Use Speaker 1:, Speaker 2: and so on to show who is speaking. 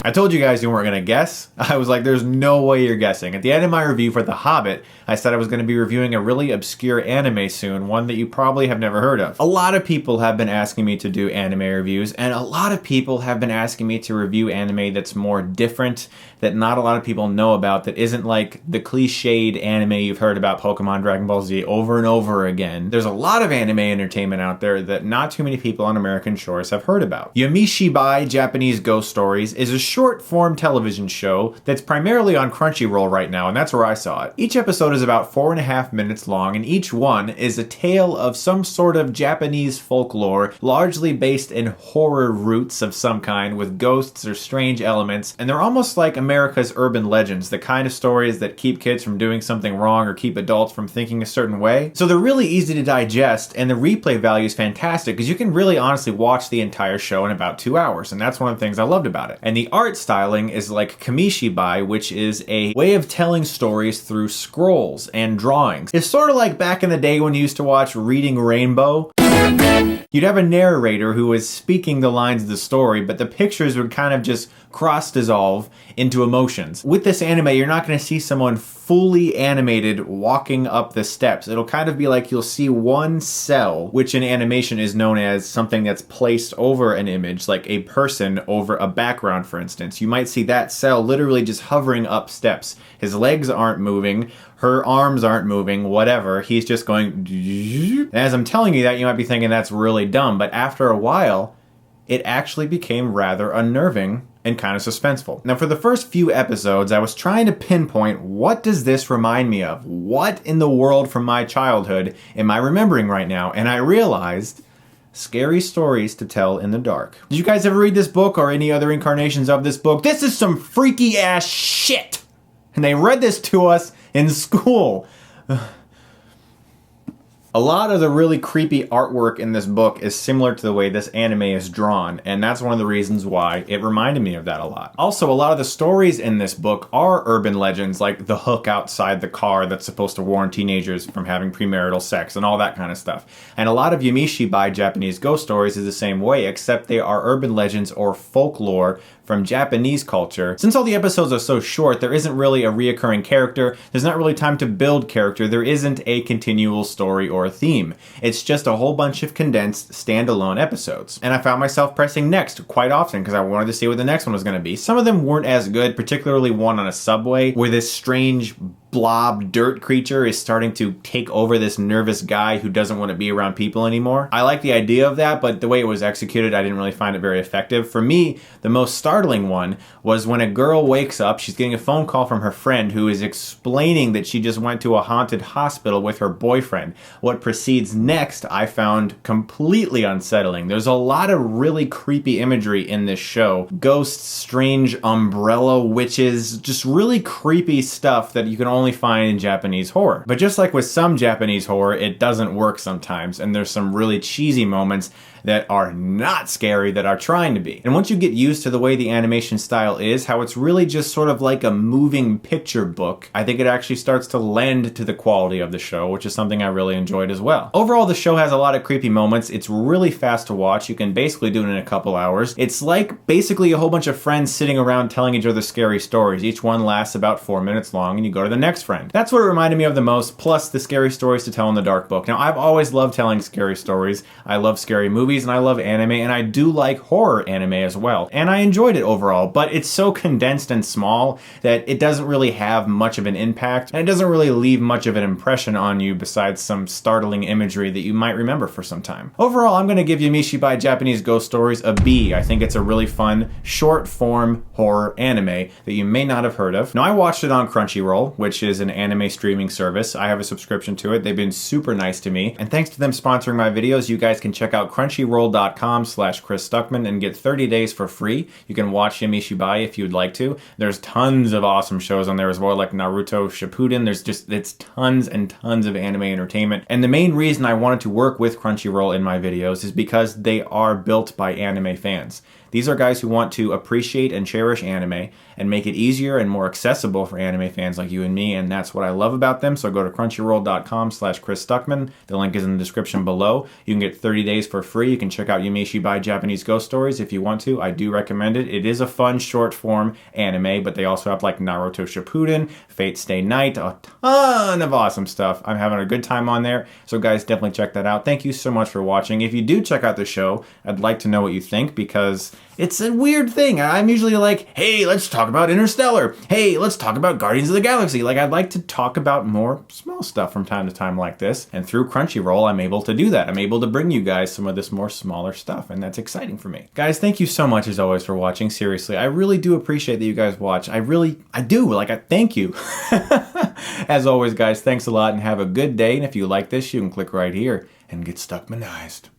Speaker 1: I told you guys you weren't going to guess. I was like, there's no way you're guessing. At the end of my review for The Hobbit, I said I was going to be reviewing a really obscure anime soon, one that you probably have never heard of. A lot of people have been asking me to do anime reviews, and a lot of people have been asking me to review anime that's more different, that not a lot of people know about, that isn't like the cliched anime you've heard about, Pokemon, Dragon Ball Z, over and over again. There's a lot of anime entertainment out there that not too many people on American shores have heard about. Yamishibai, Japanese Ghost Stories, is a short-form television show that's primarily on Crunchyroll right now, and that's where I saw it. Each episode is about 4.5 minutes long, and each one is a tale of some sort of Japanese folklore, largely based in horror roots of some kind, with ghosts or strange elements, and they're almost like America's urban legends, the kind of stories that keep kids from doing something wrong or keep adults from thinking a certain way. So they're really easy to digest, and the replay value is fantastic because you can really honestly watch the entire show in about 2 hours, and that's one of the things I loved about it. And the art styling is like Yamishibai, which is a way of telling stories through scrolls and drawings. It's sort of like back in the day when you used to watch Reading Rainbow. You'd have a narrator who was speaking the lines of the story, but the pictures would kind of just cross-dissolve into emotions. With this anime, you're not going to see someone fully animated walking up the steps. It'll kind of be like you'll see one cell, which in animation is known as something that's placed over an image, like a person over a background, for instance. You might see that cell literally just hovering up steps. His legs aren't moving, her arms aren't moving, whatever. He's just going... And as I'm telling you that, you might be thinking that's really dumb, but after a while, it actually became rather unnerving and kind of suspenseful. Now, for the first few episodes, I was trying to pinpoint, what does this remind me of? What in the world from my childhood am I remembering right now? And I realized... Scary Stories to Tell in the Dark. Did you guys ever read this book or any other incarnations of this book? This is some freaky ass shit! And they read this to us in school. A lot of the really creepy artwork in this book is similar to the way this anime is drawn, and that's one of the reasons why it reminded me of that a lot. Also, a lot of the stories in this book are urban legends, like the hook outside the car that's supposed to warn teenagers from having premarital sex and all that kind of stuff. And a lot of Yamishibai Japanese Ghost Stories is the same way, except they are urban legends or folklore from Japanese culture. Since all the episodes are so short, there isn't really a reoccurring character, there's not really time to build character, there isn't a continual story or a theme. It's just a whole bunch of condensed, standalone episodes. And I found myself pressing next quite often because I wanted to see what the next one was going to be. Some of them weren't as good, particularly one on a subway where this strange blob dirt creature is starting to take over this nervous guy who doesn't want to be around people anymore. I like the idea of that, but the way it was executed, I didn't really find it very effective. For me, the most startling one was when a girl wakes up, she's getting a phone call from her friend who is explaining that she just went to a haunted hospital with her boyfriend. What proceeds next, I found completely unsettling. There's a lot of really creepy imagery in this show. Ghosts, strange umbrella witches, just really creepy stuff that you can only find in Japanese horror. But just like with some Japanese horror, it doesn't work sometimes, and there's some really cheesy moments that are not scary that are trying to be. And once you get used to the way the animation style is, how it's really just sort of like a moving picture book, I think it actually starts to lend to the quality of the show, which is something I really enjoyed as well. Overall, the show has a lot of creepy moments. It's really fast to watch. You can basically do it in a couple hours. It's like basically a whole bunch of friends sitting around telling each other scary stories. Each one lasts about 4 minutes long, and you go to the next friend. That's what it reminded me of the most, plus the Scary Stories to Tell in the Dark book. Now, I've always loved telling scary stories. I love scary movies, and I love anime, and I do like horror anime as well. And I enjoyed it overall, but it's so condensed and small that it doesn't really have much of an impact, and it doesn't really leave much of an impression on you besides some startling imagery that you might remember for some time. Overall, I'm going to give Yamishibai Japanese Ghost Stories a B. I think it's a really fun, short-form horror anime that you may not have heard of. Now, I watched it on Crunchyroll, which is an anime streaming service. I have a subscription to it. They've been super nice to me, and thanks to them sponsoring my videos, you guys can check out crunchyroll.com/Chris Stuckmann and get 30 days for free. You can watch Yamishibai if you'd like to. There's tons of awesome shows on there as well, like Naruto Shippuden. It's tons and tons of anime entertainment. And the main reason I wanted to work with Crunchyroll in my videos is because they are built by anime fans. These are guys who want to appreciate and cherish anime and make it easier and more accessible for anime fans like you and me, and that's what I love about them. So go to crunchyroll.com/Chris Stuckmann. The link is in the description below. You can get 30 days for free. free. You can check out Yamishibai Japanese Ghost Stories if you want to. I do recommend it. It is a fun short form anime, but they also have like Naruto Shippuden, Fate Stay Night, a ton of awesome stuff. I'm having a good time on there. So guys, definitely check that out. Thank you so much for watching. If you do check out the show, I'd like to know what you think because it's a weird thing. I'm usually like, hey, let's talk about Interstellar. Hey, let's talk about Guardians of the Galaxy. Like, I'd like to talk about more small stuff from time to time like this. And through Crunchyroll, I'm able to do that. I'm able to bring you guys some of this more smaller stuff, and that's exciting for me. Guys, thank you so much as always for watching. Seriously, I really do appreciate that you guys watch. I do. Like, I thank you. As always, guys, thanks a lot and have a good day. And if you like this, you can click right here and get Stuckmanized.